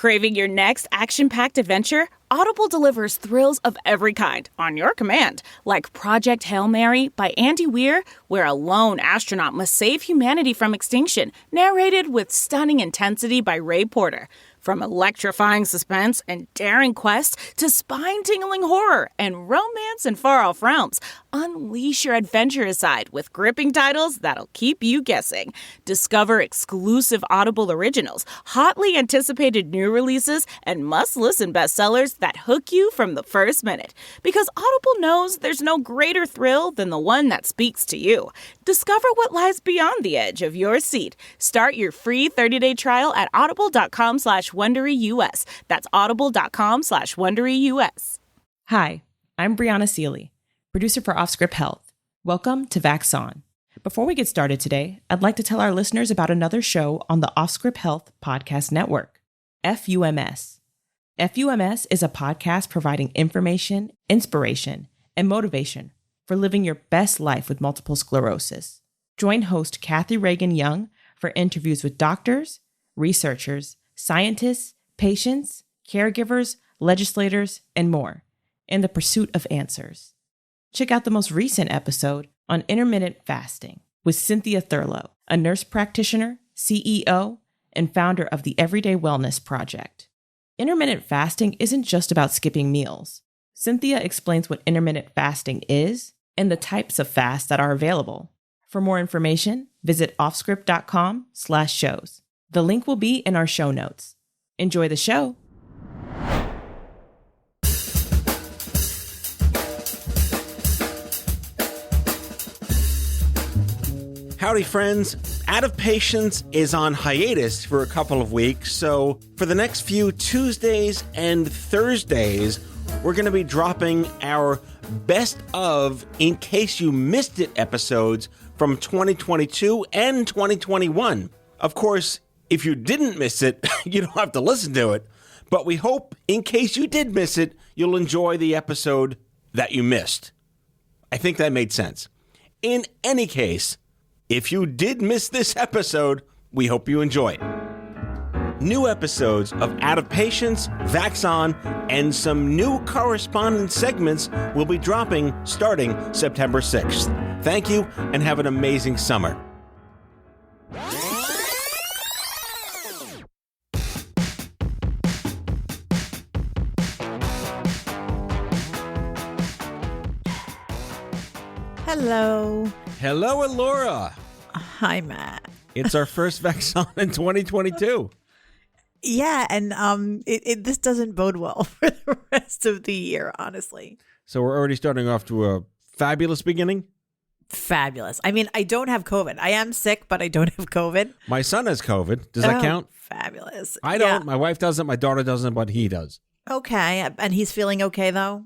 Craving your next action-packed adventure? Audible delivers thrills of every kind on your command, like Project Hail Mary by Andy Weir, where a lone astronaut must save humanity from extinction, narrated with stunning intensity by Ray Porter. From electrifying suspense and daring quest to spine-tingling horror and romance in far-off realms, unleash your adventurous side with gripping titles that'll keep you guessing. Discover exclusive Audible originals, hotly anticipated new releases, and must-listen bestsellers that hook you from the first minute. Because Audible knows there's no greater thrill than the one that speaks to you. Discover what lies beyond the edge of your seat. Start your free 30-day trial at audible.com/WonderyUS. That's audible.com/WonderyUS. Hi, I'm Brianna Seely, producer for Offscript Health. Welcome to Vax On. Before we get started today, I'd like to tell our listeners about another show on the Offscript Health Podcast Network, FUMS. FUMS is a podcast providing information, inspiration, and motivation for living your best life with multiple sclerosis. Join host Kathy Reagan Young for interviews with doctors, researchers, scientists, patients, caregivers, legislators, and more in the pursuit of answers. Check out the most recent episode on intermittent fasting with Cynthia Thurlow, a nurse practitioner, CEO, and founder of the Everyday Wellness Project. Intermittent fasting isn't just about skipping meals. Cynthia explains what intermittent fasting is and the types of fasts that are available. For more information, visit offscript.com/shows. The link will be in our show notes. Enjoy the show. Howdy, friends. Out of Patience is on hiatus for a couple of weeks, so for the next few Tuesdays and Thursdays, we're going to be dropping our best of In Case You Missed It episodes from 2022 and 2021. Of course, if you didn't miss it, you don't have to listen to it, but we hope, in case you did miss it, you'll enjoy the episode that you missed. I think that made sense. In any case, if you did miss this episode, we hope you enjoy it. New episodes of Out of Patience, Vax On, and some new correspondence segments will be dropping starting September 6th. Thank you, and have an amazing summer. Hello. Hello, Elura. Hi, Matt. It's our first Vax On in 2022. Yeah, and this doesn't bode well for the rest of the year, honestly. So we're already starting off to a fabulous beginning? Fabulous. I mean, I don't have COVID. I am sick, but I don't have COVID. My son has COVID. Does that count? Fabulous. I don't. Yeah. My wife doesn't. My daughter doesn't, but he does. Okay. And he's feeling okay, though?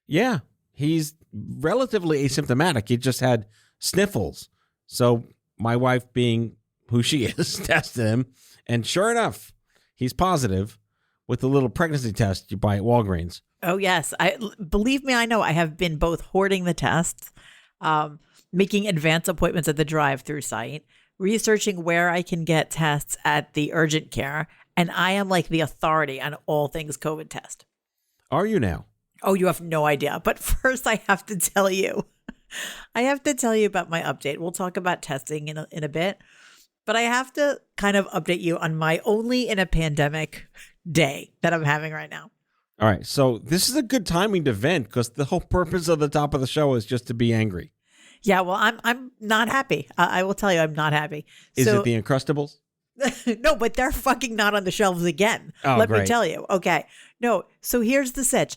Yeah. He's relatively asymptomatic. He just had sniffles. So my wife, being who she is, tested him. And sure enough, he's positive with the little pregnancy test you buy at Walgreens. Oh, yes. Believe me, I know. I have been both hoarding the tests, making advance appointments at the drive-through site, researching where I can get tests at the urgent care, and I am like the authority on all things COVID test. Are you now? Oh, you have no idea. But first, I have to tell you. I have to tell you about my update. We'll talk about testing in a bit. But I have to kind of update you on my only in a pandemic day that I'm having right now. All right. So this is a good timing to vent because the whole purpose of the top of the show is just to be angry. Yeah, well, I'm not happy. I will tell you, I'm not happy. Is it the Uncrustables? No, but they're fucking not on the shelves again. Oh, Let great. me tell you. Okay. No, so here's the sitch.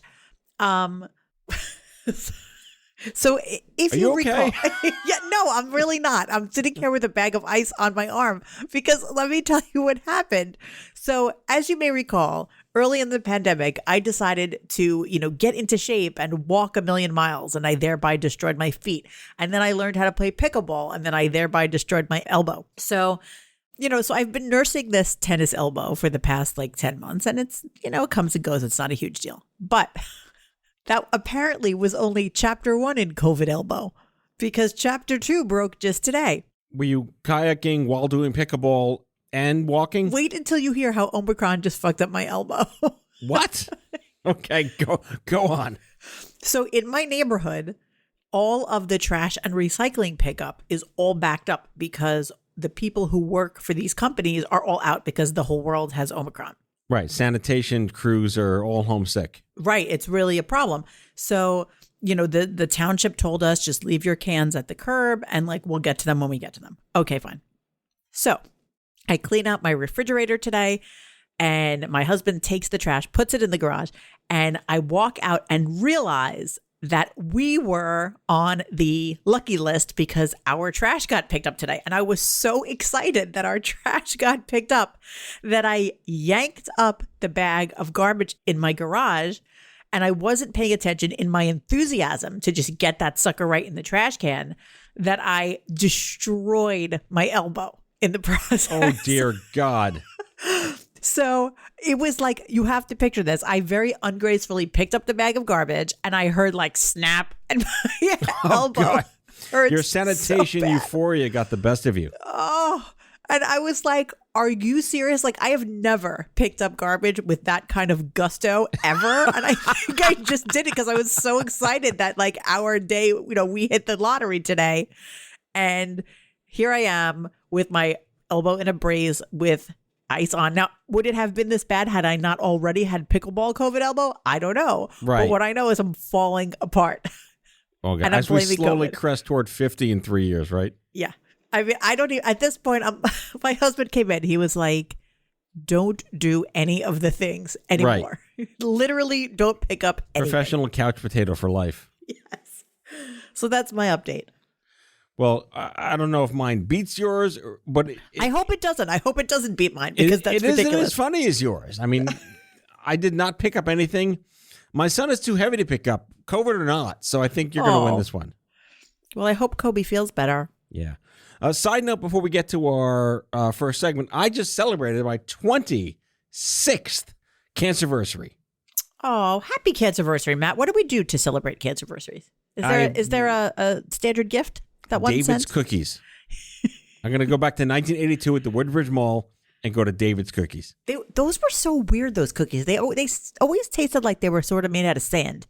So if you recall, yeah, no, I'm really not. I'm sitting here with a bag of ice on my arm because let me tell you what happened. So as you may recall, early in the pandemic, I decided to, get into shape and walk 1,000,000 miles, and I thereby destroyed my feet. And then I learned how to play pickleball, and then I thereby destroyed my elbow. So, so I've been nursing this tennis elbow for the past 10 months, and it's, it comes and goes. It's not a huge deal. But that apparently was only chapter 1 in COVID elbow, because chapter 2 broke just today. Were you kayaking while doing pickleball and walking. Wait until you hear how Omicron just fucked up my elbow. What? Okay, go on. So in my neighborhood, all of the trash and recycling pickup is all backed up because the people who work for these companies are all out because the whole world has Omicron. Right. Sanitation crews are all homesick. Right. It's really a problem. So, the township told us just leave your cans at the curb and we'll get to them when we get to them. Okay, fine. So I clean out my refrigerator today and my husband takes the trash, puts it in the garage, and I walk out and realize that we were on the lucky list because our trash got picked up today. And I was so excited that our trash got picked up that I yanked up the bag of garbage in my garage, and I wasn't paying attention in my enthusiasm to just get that sucker right in the trash can that I destroyed my elbow in the process. Oh, dear God. So it was you have to picture this. I very ungracefully picked up the bag of garbage and I heard snap and my elbow hurt. Your sanitation euphoria got the best of you. Oh, and I was like, are you serious? I have never picked up garbage with that kind of gusto ever. And I think I just did it because I was so excited that our day, we hit the lottery today. And here I am with my elbow in a brace with ice on. Now, would it have been this bad had I not already had pickleball COVID elbow? I don't know. Right. But what I know is I'm falling apart. Okay. And I'm as we blaming slowly COVID. Crest toward 50 in 3 years, right? Yeah. I mean, I don't even, at this point, my husband came in. He was like, don't do any of the things anymore. Right. Literally don't pick up anything. Professional couch potato for life. Yes. So that's my update. Well, I don't know if mine beats yours, but I hope it doesn't. I hope it doesn't beat mine because that's ridiculous. It isn't as funny as yours. I mean, I did not pick up anything. My son is too heavy to pick up, COVID or not. So I think you're going to win this one. Well, I hope Kobe feels better. Yeah. Side note, before we get to our first segment, I just celebrated my 26th cancerversary. Oh, happy cancerversary, Matt. What do we do to celebrate cancerversaries? Is there a standard gift? That one David's cent? Cookies. I'm going to go back to 1982 at the Woodbridge Mall and go to David's Cookies. Those were so weird, those cookies. They always tasted like they were sort of made out of sand.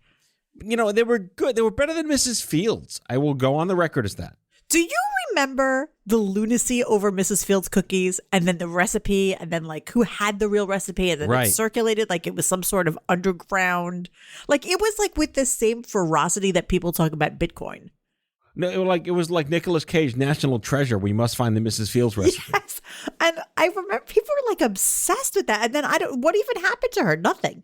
They were good. They were better than Mrs. Fields. I will go on the record as that. Do you remember the lunacy over Mrs. Fields cookies and then the recipe and then who had the real recipe and then it circulated like it was some sort of underground. It was with the same ferocity that people talk about Bitcoin. No, it was like Nicolas Cage, National Treasure. We must find the Mrs. Fields recipe. Yes, and I remember people were obsessed with that. And then what even happened to her? Nothing.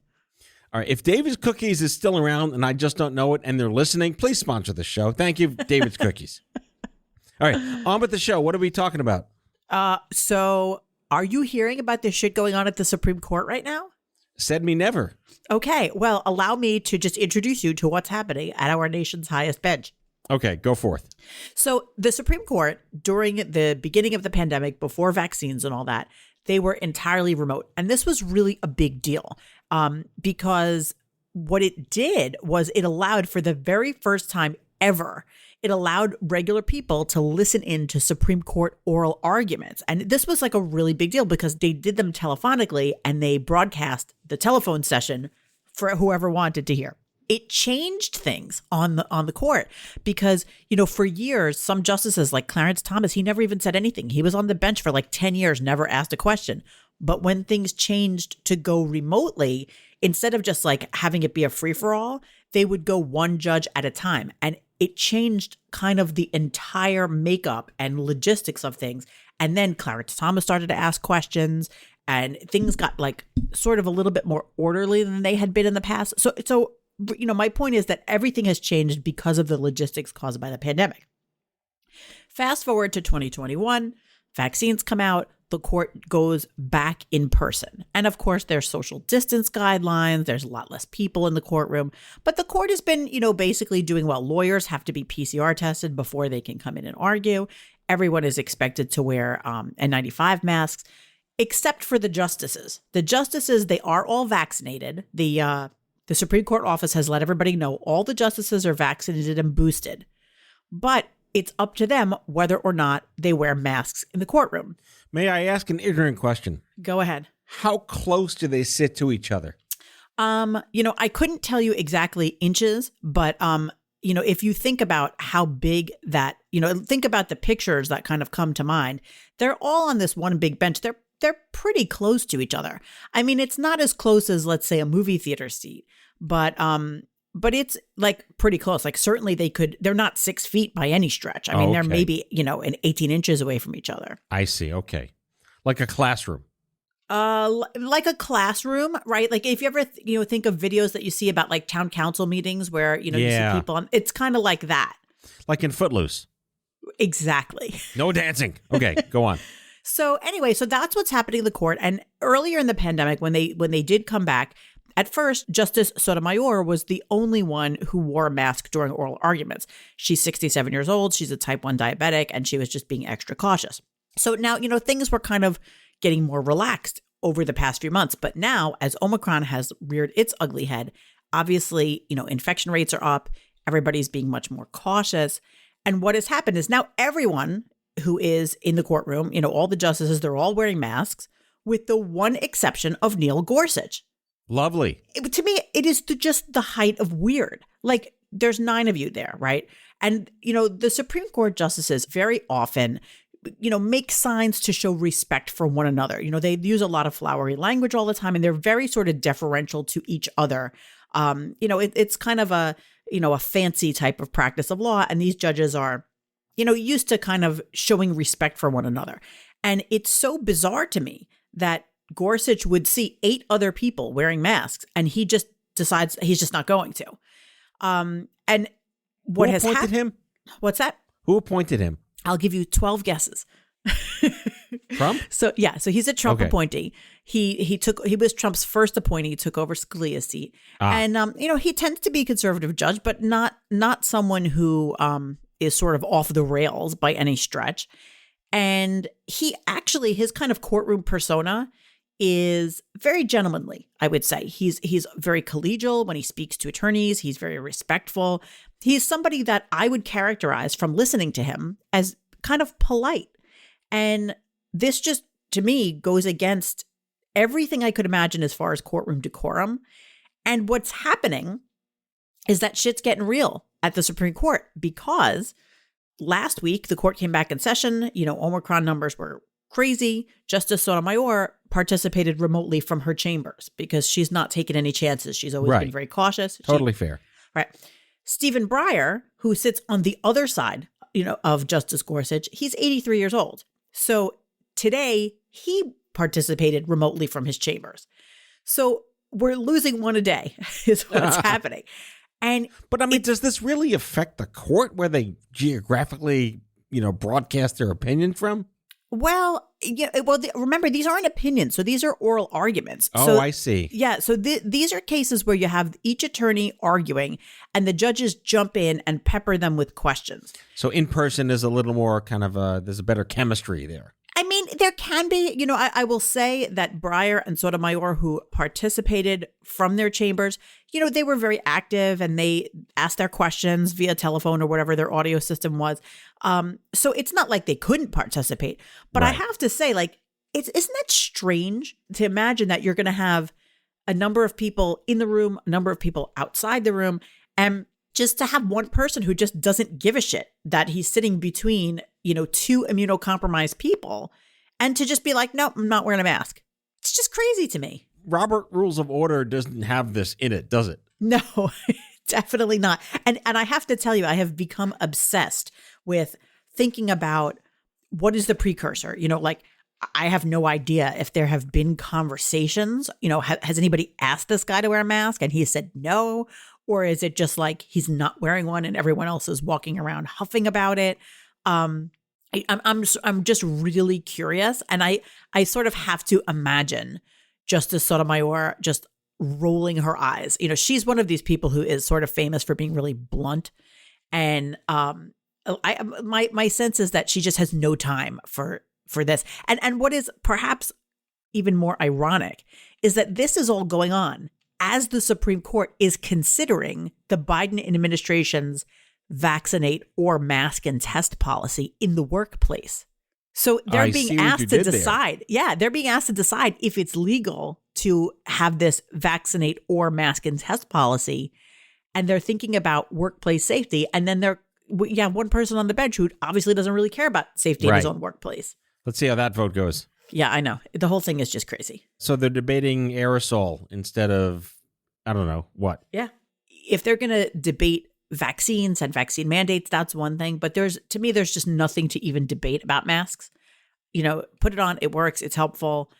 All right, if David's Cookies is still around and I just don't know it and they're listening, please sponsor the show. Thank you, David's Cookies. All right, on with the show. What are we talking about? So are you hearing about this shit going on at the Supreme Court right now? Said me never. Okay, well, allow me to just introduce you to what's happening at our nation's highest bench. Okay, go forth. So the Supreme Court, during the beginning of the pandemic, before vaccines and all that, they were entirely remote. And this was really a big deal because what it did was it allowed, for the very first time ever, it allowed regular people to listen in to Supreme Court oral arguments. And this was a really big deal because they did them telephonically and they broadcast the telephone session for whoever wanted to hear. It changed things on the court because, for years, some justices like Clarence Thomas, he never even said anything. He was on the bench for 10 years, never asked a question. But when things changed to go remotely, instead of just having it be a free-for-all, they would go one judge at a time. And it changed kind of the entire makeup and logistics of things. And then Clarence Thomas started to ask questions and things got sort of a little bit more orderly than they had been in the past. So my point is that everything has changed because of the logistics caused by the pandemic. Fast forward to 2021, vaccines come out, the court goes back in person. And of course, there's social distance guidelines. There's a lot less people in the courtroom. But the court has been, basically doing well. Lawyers have to be PCR tested before they can come in and argue. Everyone is expected to wear N95 masks, except for the justices. The justices, they are all vaccinated. The Supreme Court office has let everybody know all the justices are vaccinated and boosted, but it's up to them whether or not they wear masks in the courtroom. May I ask an ignorant question? Go ahead. How close do they sit to each other? I couldn't tell you exactly inches, but, if you think about how big that, think about the pictures that kind of come to mind, they're all on this one big bench. They're pretty close to each other. I mean, it's not as close as, let's say, a movie theater seat, but it's like pretty close. Like certainly they're not 6 feet by any stretch. I mean, they're maybe, 18 inches away from each other. I see. Okay. Like a classroom. Like a classroom, right? Like if you ever, think of videos that you see about like town council meetings where, you see people on, it's kind of like that. Like in Footloose. Exactly. No dancing. Okay, go on. So anyway, so that's what's happening in the court. And earlier in the pandemic, when they did come back, at first, Justice Sotomayor was the only one who wore a mask during oral arguments. She's 67 years old. She's a type 1 diabetic, and she was just being extra cautious. So now, things were kind of getting more relaxed over the past few months. But now, as Omicron has reared its ugly head, obviously, infection rates are up. Everybody's being much more cautious. And what has happened is now everyone who is in the courtroom, all the justices, they're all wearing masks, with the one exception of Neil Gorsuch. Lovely. To me, it is just the height of weird. Like, there's 9 of you there, right? And, the Supreme Court justices very often, make signs to show respect for one another. They use a lot of flowery language all the time, and they're very sort of deferential to each other. It's kind of a fancy type of practice of law. And these judges are, used to kind of showing respect for one another. And it's so bizarre to me that Gorsuch would see 8 other people wearing masks, and he just decides he's just not going to. And what has happened? Who appointed him? What's that? Who appointed him? I'll give you 12 guesses. Trump? So he's a Trump appointee. He was Trump's first appointee. He took over Scalia's seat. And he tends to be a conservative judge, but not someone who is sort of off the rails by any stretch. And his kind of courtroom persona is very gentlemanly, I would say. He's very collegial when he speaks to attorneys. He's very respectful. He's somebody that I would characterize from listening to him as kind of polite. And this just, to me, goes against everything I could imagine as far as courtroom decorum. And what's happening is that shit's getting real at the Supreme Court, because last week the court came back in session. Omicron numbers were crazy. Justice Sotomayor participated remotely from her chambers because she's not taken any chances. She's always been very cautious. Totally fair. Right. Stephen Breyer, who sits on the other side, of Justice Gorsuch, he's 83 years old. So today he participated remotely from his chambers. So we're losing one a day is what's happening. But I mean, does this really affect the court where they geographically, broadcast their opinion from? Well, remember, these aren't opinions. So these are oral arguments. Oh, so, I see. Yeah. So these are cases where you have each attorney arguing and the judges jump in and pepper them with questions. So in person is a little more kind of there's a better chemistry there. I mean, there can be, I will say that Breyer and Sotomayor, who participated from their chambers, they were very active and they asked their questions via telephone or whatever their audio system was. So it's not like they couldn't participate. But I have to say, like, isn't that strange to imagine that you're going to have a number of people in the room, a number of people outside the room, and just to have one person who just doesn't give a shit that he's sitting between, 2 immunocompromised people, and to just be like, no, I'm not wearing a mask. It's just crazy to me. Robert Rules of Order doesn't have this in it, does it? No, definitely not. And I have to tell you, I have become obsessed with thinking about what is the precursor. I have no idea if there have been conversations, has anybody asked this guy to wear a mask and he said no? Or is it just like he's not wearing one and everyone else is walking around huffing about it? I'm just really curious. And I sort of have to imagine Justice Sotomayor just rolling her eyes. She's one of these people who is sort of famous for being really blunt. And my sense is that she just has no time for this. And what is perhaps even more ironic is that this is all going on as the Supreme Court is considering the Biden administration's vaccinate or mask and test policy in the workplace. So they're being asked to decide. There. Yeah, they're being asked to decide if it's legal to have this vaccinate or mask and test policy. And they're thinking about workplace safety. And then you have one person on the bench who obviously doesn't really care about safety in his own workplace. Let's see how that vote goes. Yeah, I know. The whole thing is just crazy. So they're debating aerosol instead of, I don't know, what? Yeah. If they're going to debate vaccines and vaccine mandates, that's one thing. But to me, there's just nothing to even debate about masks. Put it on. It works. It's helpful.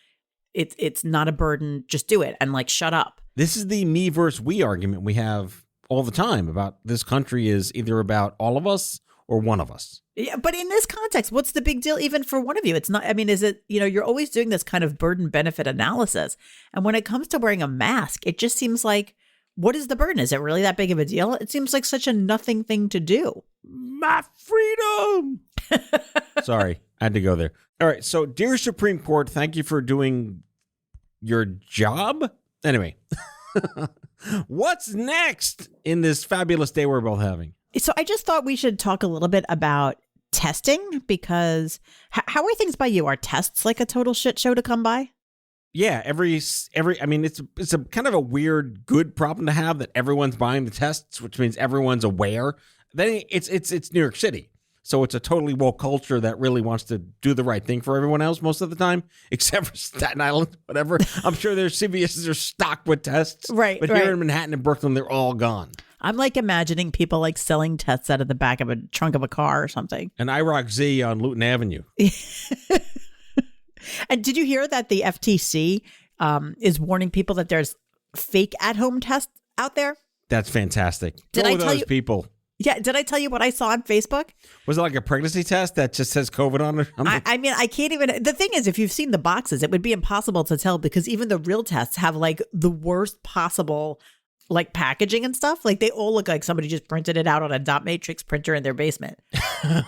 It's not a burden. Just do it and shut up. This is the me versus we argument we have all the time about this country is either about all of us or one of us. Yeah, but in this context, what's the big deal even for one of you? It's not, is it, you're always doing this kind of burden benefit analysis. And when it comes to wearing a mask, it just seems like, what is the burden? Is it really that big of a deal? It seems like such a nothing thing to do. My freedom. Sorry, I had to go there. All right. So, dear Supreme Court, thank you for doing your job. Anyway, what's next in this fabulous day we're both having? So I just thought we should talk a little bit about testing because how are things by you? Are tests like a total shit show to come by? Yeah, it's a kind of a weird, good problem to have that everyone's buying the tests, which means everyone's aware. Then it's New York City. So it's a totally woke culture that really wants to do the right thing for everyone else most of the time, except for Staten Island, whatever. I'm sure their CVS's are stocked with tests. Right. But here in Manhattan and Brooklyn, they're all gone. I'm imagining people selling tests out of the back of a trunk of a car or something. An IROC Z on Luton Avenue. And did you hear that the FTC is warning people that there's fake at-home tests out there? That's fantastic. Did I tell you people? Yeah. Did I tell you what I saw on Facebook? Was it like a pregnancy test that just says COVID on it? I can't even. The thing is, if you've seen the boxes, it would be impossible to tell because even the real tests have the worst possible packaging and stuff. They all look like somebody just printed it out on a dot matrix printer in their basement. I'm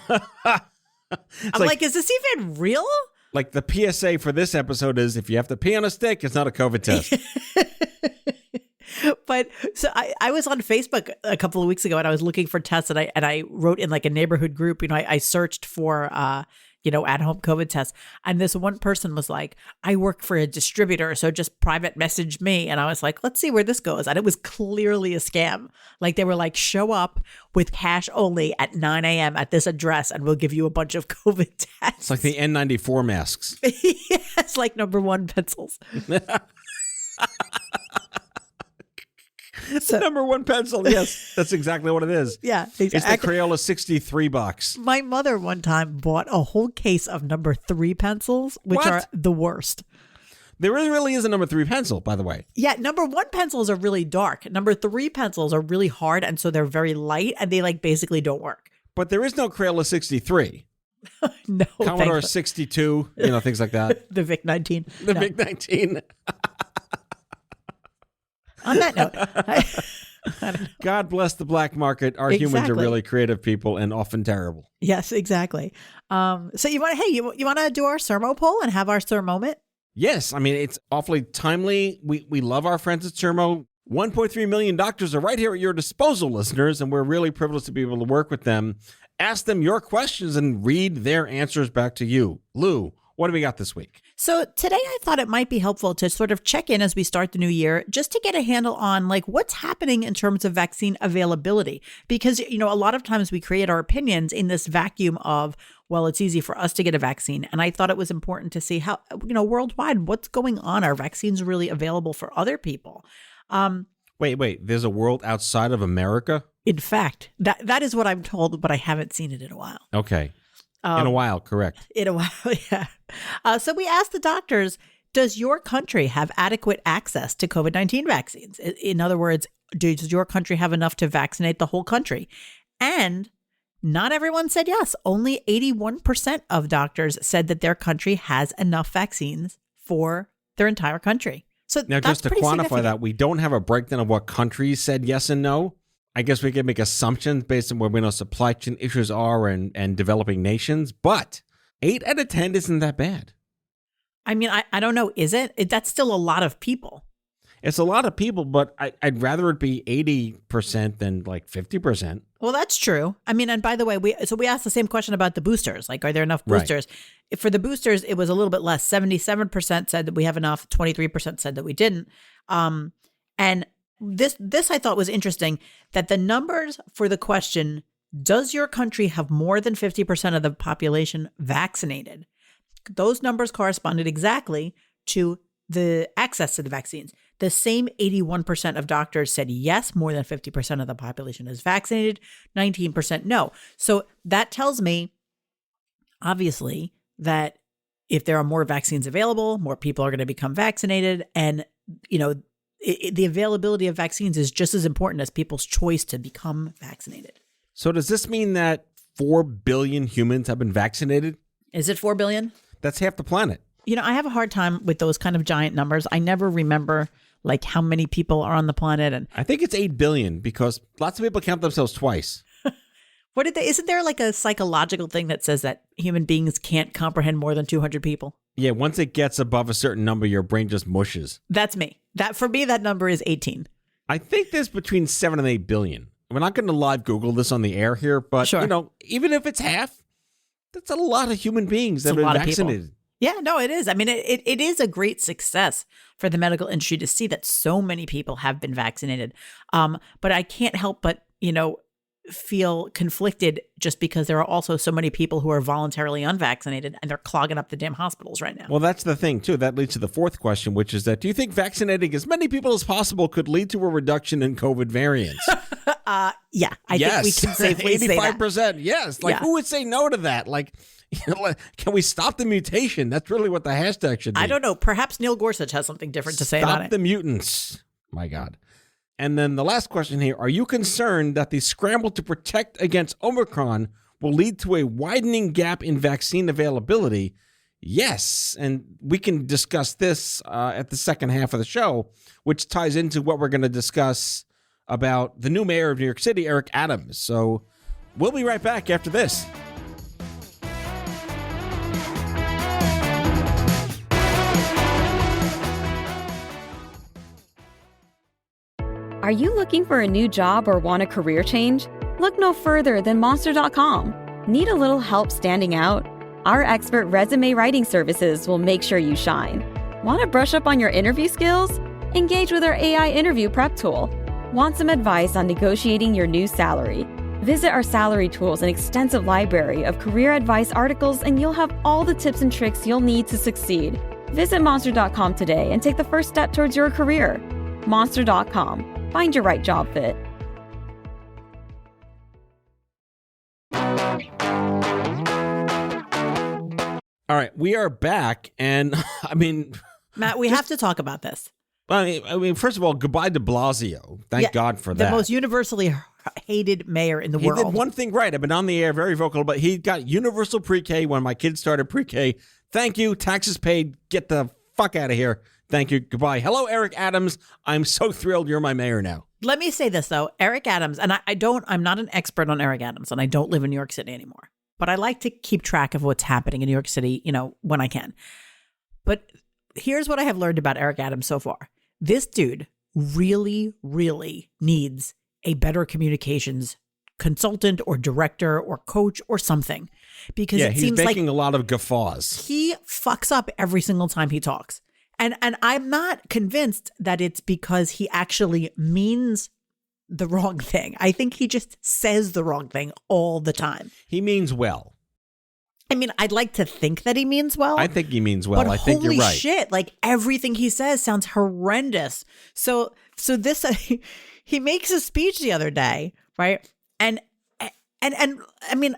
is this even real? The PSA for this episode is if you have to pee on a stick, it's not a COVID test. But so I was on Facebook a couple of weeks ago and I was looking for tests and I wrote in a neighborhood group, I searched for, at-home COVID tests. And this one person was I work for a distributor, so just private message me. And I was let's see where this goes. And it was clearly a scam. They were show up with cash only at 9 a.m. at this address and we'll give you a bunch of COVID tests. It's the N94 masks. It's number one pencils. So, number one pencil. Yes, that's exactly what it is. Yeah, exactly. It's the Crayola 63 box. My mother one time bought a whole case of number 3 pencils, which are the worst. There really is a number 3 pencil, by the way. Yeah, number 1 pencils are really dark. Number 3 pencils are really hard, and so they're very light, and they basically don't work. But there is no Crayola 63. No, Commodore 62, things like that. The VIC 19. The VIC 19. On that note, I don't know. God bless the black market. Our humans are really creative people and often terrible. Yes, exactly. So you want to do our Sermo poll and have our Sir moment? Yes, it's awfully timely. We love our friends at Sermo. 1.3 million doctors are right here at your disposal, listeners, and we're really privileged to be able to work with them. Ask them your questions and read their answers back to you. Lou, what do we got this week? So today I thought it might be helpful to sort of check in as we start the new year, just to get a handle on what's happening in terms of vaccine availability. Because, a lot of times we create our opinions in this vacuum of, well, it's easy for us to get a vaccine. And I thought it was important to see how, worldwide, what's going on? Are vaccines really available for other people? Wait, there's a world outside of America? In fact, that is what I'm told, but I haven't seen it in a while. Okay. In a while, correct. In a while, yeah. So we asked the doctors, does your country have adequate access to COVID-19 vaccines? In other words, does your country have enough to vaccinate the whole country? And not everyone said yes. Only 81% of doctors said that their country has enough vaccines for their entire country. So now, just to quantify that, we don't have a breakdown of what countries said yes and no. I guess we can make assumptions based on where we know supply chain issues are and developing nations, but 8 out of 10 isn't that bad. I don't know. Is it? That's still a lot of people. It's a lot of people, but I'd rather it be 80% than like 50%. Well, that's true. I mean, and by the way, we asked the same question about the boosters. Like, are there enough boosters? Right. For the boosters, it was a little bit less. 77% said that we have enough. 23% said that we didn't. And this I thought was interesting, that the numbers for the question, does your country have more than 50% of the population vaccinated? Those numbers corresponded exactly to the access to the vaccines. The same 81% of doctors said yes, more than 50% of the population is vaccinated, 19% no. So that tells me, obviously, that if there are more vaccines available, more people are going to become vaccinated. And, you know, the availability of vaccines is just as important as people's choice to become vaccinated. So does this mean that 4 billion humans have been vaccinated? Is it 4 billion? That's half the planet. You know, I have a hard time with those kind of giant numbers. I never remember like how many people are on the planet. And I think it's 8 billion because lots of people count themselves twice. Isn't there like a psychological thing that says that human beings can't comprehend more than 200 people? Yeah, once it gets above a certain number, your brain just mushes. That's me. For me, that number is 18. I think there's between 7 and 8 billion. We're not going to live Google this on the air here, but sure. You know, even if it's half, that's a lot of human beings that have been vaccinated. Yeah, no, it is. I mean, it is a great success for the medical industry to see that so many people have been vaccinated. But I can't help but, you know, feel conflicted just because there are also so many people who are voluntarily unvaccinated and they're clogging up the damn hospitals right now. Well, that's the thing, too. That leads to the fourth question, which is that do you think vaccinating as many people as possible could lead to a reduction in COVID variants? Yeah, I think we can safely say that. 85%, yes. Like, who would say no to that? Like, you know, can we stop the mutation? That's really what the hashtag should be. I don't know. Perhaps Neil Gorsuch has something different to say about it. Stop the mutants. My God. And then the last question here, are you concerned that the scramble to protect against Omicron will lead to a widening gap in vaccine availability? Yes. And we can discuss this at the second half of the show, which ties into what we're going to discuss about the new mayor of New York City, Eric Adams. So we'll be right back after this. Are you looking for a new job or want a career change? Look no further than Monster.com. Need a little help standing out? Our expert resume writing services will make sure you shine. Want to brush up on your interview skills? Engage with our AI interview prep tool. Want some advice on negotiating your new salary? Visit our salary tools and extensive library of career advice articles, and you'll have all the tips and tricks you'll need to succeed. Visit Monster.com today and take the first step towards your career. Monster.com. Find your right job fit. All right, we are back, and I mean, Matt, we have to talk about this. I mean, first of all, goodbye de Blasio. Thank God for that. The most universally hated mayor in the world. He did one thing right. I've been on the air, very vocal, but he got universal pre-K when my kids started pre-K. Thank you. Taxes paid. Get the fuck out of here. Thank you. Goodbye. Hello, Eric Adams. I'm so thrilled you're my mayor now. Let me say this, though. Eric Adams, and I'm not an expert on Eric Adams, and I don't live in New York City anymore. But I like to keep track of what's happening in New York City, you know, when I can. But here's what I have learned about Eric Adams so far. This dude really, really needs a better communications consultant or director or coach or something. Because it seems like he's making a lot of guffaws. He fucks up every single time he talks. And I'm not convinced that it's because he actually means the wrong thing. I think he just says the wrong thing all the time. He means well. I mean, I'd like to think that he means well. I think he means well. But I think you're right. Holy shit, like everything he says sounds horrendous. So this he makes a speech the other day, right? And I mean,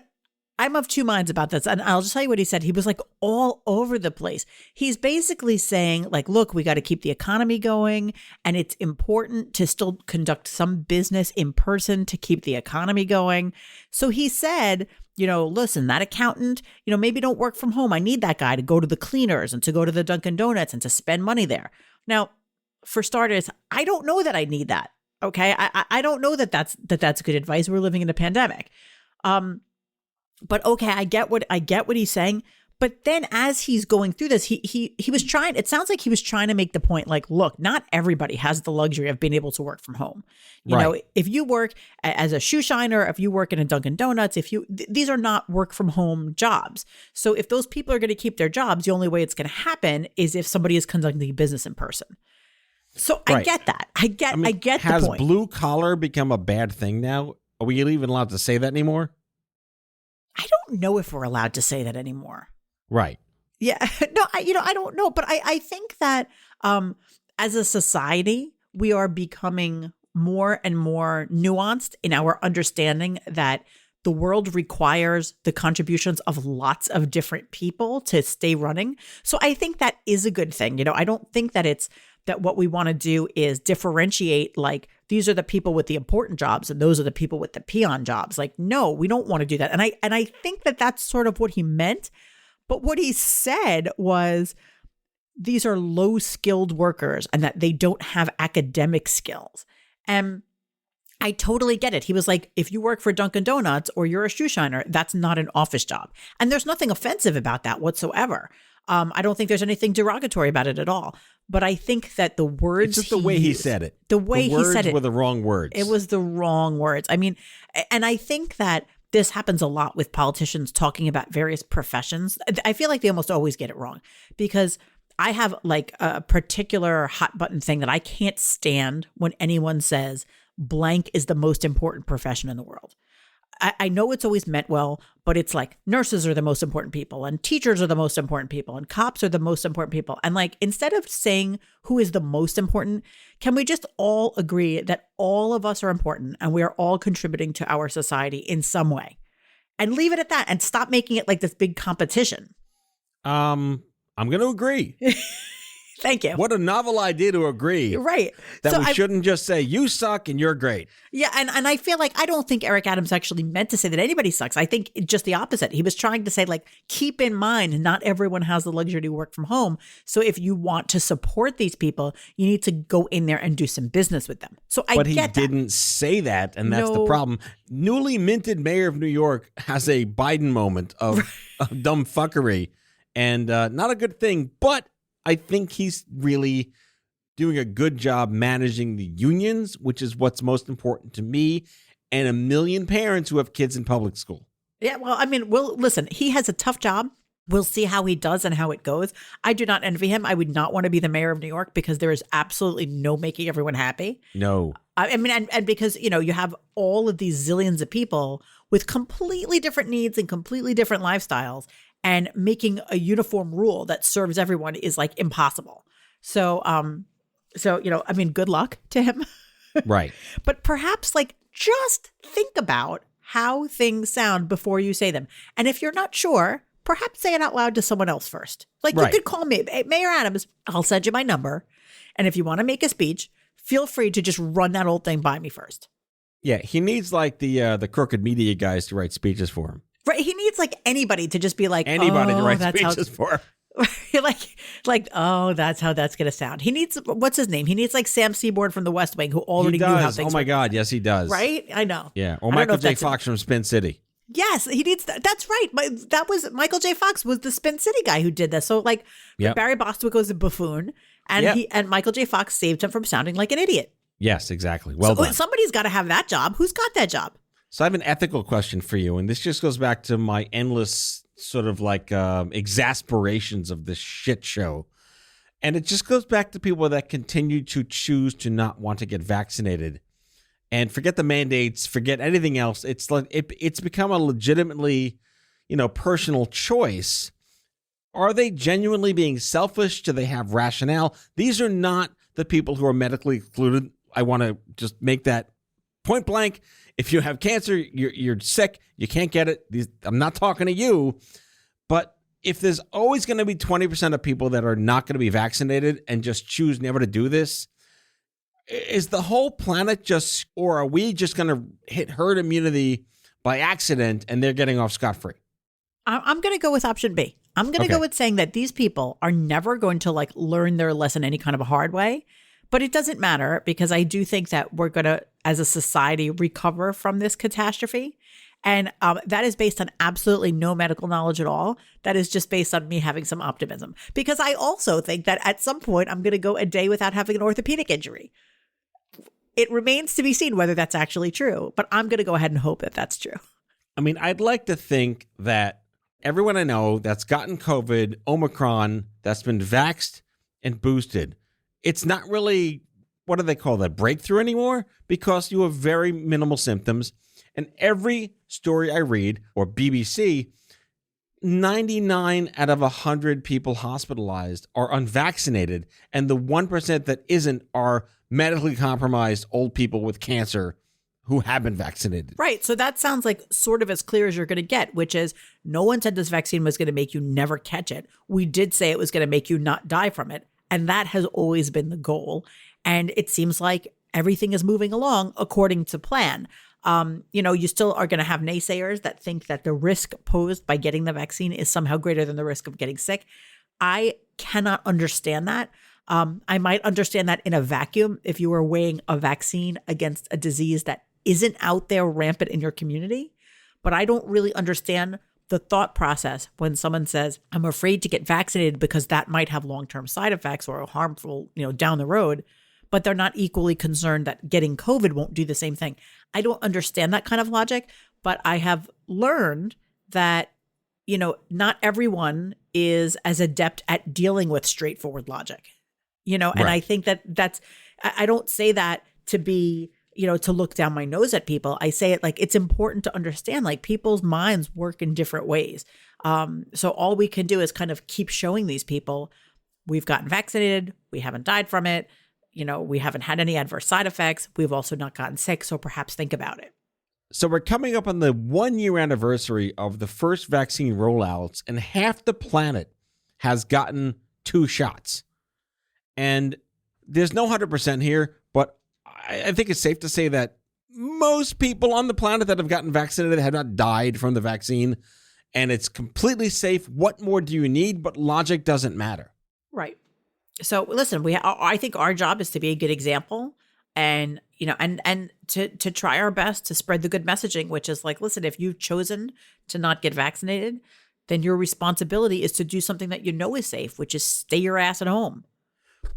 I'm of two minds about this, and I'll just tell you what he said. He was like all over the place. He's basically saying like, look, we got to keep the economy going, and it's important to still conduct some business in person to keep the economy going. So he said, you know, listen, that accountant, you know, maybe don't work from home. I need that guy to go to the cleaners and to go to the Dunkin' Donuts and to spend money there. Now, for starters, I don't know that I need that. Okay, I don't know that that's good advice. We're living in a pandemic. But okay, I get what he's saying, But then as he's going through this, he was trying, it sounds like he was trying to make the point like, look, not everybody has the luxury of being able to work from home. You know, if you work as a shoe shiner, if you work in a Dunkin' Donuts, these are not work from home jobs. So if those people are going to keep their jobs, the only way it's going to happen is if somebody is conducting business in person. So I get that. I get the point. Has blue collar become a bad thing now? Are we even allowed to say that anymore? I don't know if we're allowed to say that anymore. Right. Yeah. No, I don't know. But I think that as a society, we are becoming more and more nuanced in our understanding that the world requires the contributions of lots of different people to stay running. So I think that is a good thing. I don't think that it's that what we want to do is differentiate, like, these are the people with the important jobs and those are the people with the peon jobs. Like, no, we don't want to do that. And I think that that's sort of what he meant. But what he said was these are low-skilled workers and that they don't have academic skills. And I totally get it. He was like, if you work for Dunkin' Donuts or you're a shoe shiner, that's not an office job. And there's nothing offensive about that whatsoever. I don't think there's anything derogatory about it at all. But I think that the words, it's just the way he said it. The way he said it were the wrong words. It was the wrong words. I mean, and I think that this happens a lot with politicians talking about various professions. I feel like they almost always get it wrong because I have like a particular hot button thing that I can't stand when anyone says blank is the most important profession in the world. I know it's always meant well, but it's like nurses are the most important people and teachers are the most important people and cops are the most important people. And like, instead of saying who is the most important, can we just all agree that all of us are important and we are all contributing to our society in some way and leave it at that and stop making it like this big competition? I'm going to agree. Thank you. What a novel idea to agree. Right. That we shouldn't just say, you suck and you're great. Yeah. And I feel like I don't think Eric Adams actually meant to say that anybody sucks. I think just the opposite. He was trying to say, like, keep in mind, not everyone has the luxury to work from home. So if you want to support these people, you need to go in there and do some business with them. So I get that. But he didn't say that. And that's the problem. Newly minted mayor of New York has a Biden moment of dumb fuckery and not a good thing. But I think he's really doing a good job managing the unions, which is what's most important to me and a million parents who have kids in public school. Yeah, well, I mean, listen, he has a tough job. We'll see how he does and how it goes. I do not envy him. I would not want to be the mayor of New York because there is absolutely no making everyone happy. No. I mean, and because, you have all of these zillions of people with completely different needs and completely different lifestyles. And making a uniform rule that serves everyone is like impossible. So, I mean, good luck to him. Right. But perhaps like just think about how things sound before you say them. And if you're not sure, perhaps say it out loud to someone else first. Like you could call me, hey, Mayor Adams, I'll send you my number. And if you want to make a speech, feel free to just run that old thing by me first. Yeah, he needs like the crooked media guys to write speeches for him. Right. He needs like anybody to just be like, anybody to write speeches for him. Oh, that's how that's going to sound. He needs, what's his name? He needs like Sam Seaborn from The West Wing who already knew how things Oh my work. God. Yes, he does. Right? I know. Yeah. Or Michael J. Fox from Spin City. Yes, he needs that. That's right. That was Michael J. Fox was the Spin City guy who did this. So like Barry Bostwick was a buffoon and Michael J. Fox saved him from sounding like an idiot. Yes, exactly. Well done. Somebody's got to have that job. Who's got that job? So I have an ethical question for you, and this just goes back to my endless sort of like exasperations of this shit show. And it just goes back to people that continue to choose to not want to get vaccinated and forget the mandates, forget anything else. It's like it's become a legitimately, personal choice. Are they genuinely being selfish? Do they have rationale? These are not the people who are medically excluded. I want to just make that point blank. If you have cancer, you're sick, you can't get it. I'm not talking to you. But if there's always going to be 20% of people that are not going to be vaccinated and just choose never to do this, is the whole planet or are we just going to hit herd immunity by accident and they're getting off scot-free? I'm going to go with option B. I'm going to go with saying that these people are never going to like learn their lesson any kind of a hard way. But it doesn't matter because I do think that we're going to, as a society, recover from this catastrophe. And that is based on absolutely no medical knowledge at all. That is just based on me having some optimism. Because I also think that at some point I'm going to go a day without having an orthopedic injury. It remains to be seen whether that's actually true, but I'm going to go ahead and hope that that's true. I mean, I'd like to think that everyone I know that's gotten COVID, Omicron, that's been vaxxed and boosted, it's not really, what do they call that, breakthrough anymore? Because you have very minimal symptoms. And every story I read, or BBC, 99 out of 100 people hospitalized are unvaccinated. And the 1% that isn't are medically compromised old people with cancer who have been vaccinated. Right. So that sounds like sort of as clear as you're going to get, which is no one said this vaccine was going to make you never catch it. We did say it was going to make you not die from it. And that has always been the goal. And it seems like everything is moving along according to plan. You still are going to have naysayers that think that the risk posed by getting the vaccine is somehow greater than the risk of getting sick. I cannot understand that. I might understand that in a vacuum if you were weighing a vaccine against a disease that isn't out there rampant in your community. But I don't really understand the thought process when someone says, I'm afraid to get vaccinated because that might have long-term side effects or harmful, down the road, but they're not equally concerned that getting COVID won't do the same thing. I don't understand that kind of logic, but I have learned that, not everyone is as adept at dealing with straightforward logic, and Right. I think I don't say that to be, to look down my nose at people. I say it like it's important to understand, like people's minds work in different ways. So all we can do is kind of keep showing these people we've gotten vaccinated, we haven't died from it, we haven't had any adverse side effects. We've also not gotten sick. So perhaps think about it. So we're coming up on the 1-year anniversary of the first vaccine rollouts, and half the planet has gotten 2 shots. And there's no 100% here, but I think it's safe to say that most people on the planet that have gotten vaccinated have not died from the vaccine, and it's completely safe. What more do you need? But logic doesn't matter. Right. So listen, I think our job is to be a good example and, and to try our best to spread the good messaging, which is like, listen, if you've chosen to not get vaccinated, then your responsibility is to do something that is safe, which is stay your ass at home.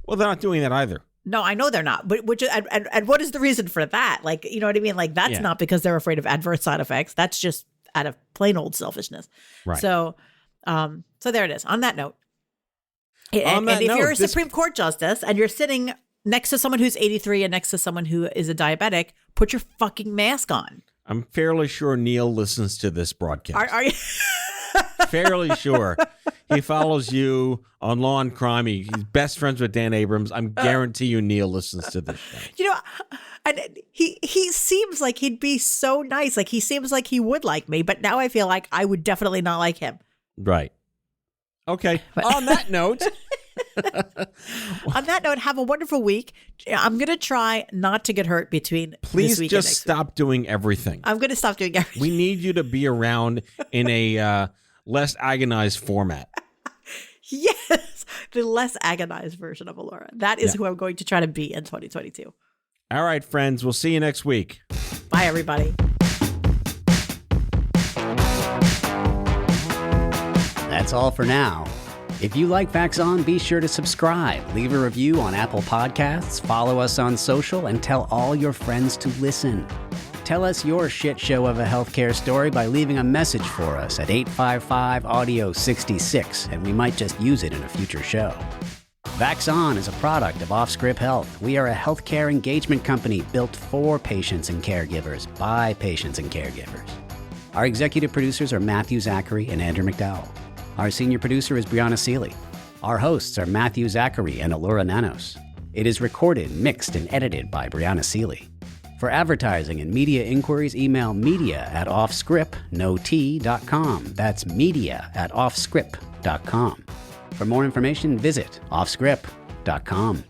Well, they're not doing that either. No, I know they're not. But and what is the reason for that? Like, you know what I mean? Like, that's not because they're afraid of adverse side effects. That's just out of plain old selfishness. Right. So there it is. On that note. And if you're a Supreme Court justice and you're sitting next to someone who's 83 and next to someone who is a diabetic, put your fucking mask on. I'm fairly sure Neil listens to this broadcast. Are you? Fairly sure. He follows you on Law and Crime. He's best friends with Dan Abrams. I guarantee you Neil listens to this show. And he seems like he'd be so nice. Like, he seems like he would like me, but now I feel like I would definitely not like him. Right. Okay. On that note. On that note, have a wonderful week. I'm going to try not to get hurt between Please this week just and next stop week. doing everything. I'm going to stop doing everything. We need you to be around in a less agonized format. Yes, the less agonized version of Elura. That is who I'm going to try to be in 2022. All right, friends. We'll see you next week. Bye, everybody. That's all for now. If you like Vax On, be sure to subscribe, leave a review on Apple Podcasts, follow us on social, and tell all your friends to listen. Tell us your shit show of a healthcare story by leaving a message for us at 855-AUDIO-66, and we might just use it in a future show. Vax On is a product of Offscript Health. We are a healthcare engagement company built for patients and caregivers by patients and caregivers. Our executive producers are Matthew Zachary and Andrew McDowell. Our senior producer is Brianna Seeley. Our hosts are Matthew Zachary and Elura Nanos. It is recorded, mixed, and edited by Brianna Seeley. For advertising and media inquiries, email media@offscript.com. That's media@offscript.com. For more information, visit offscript.com.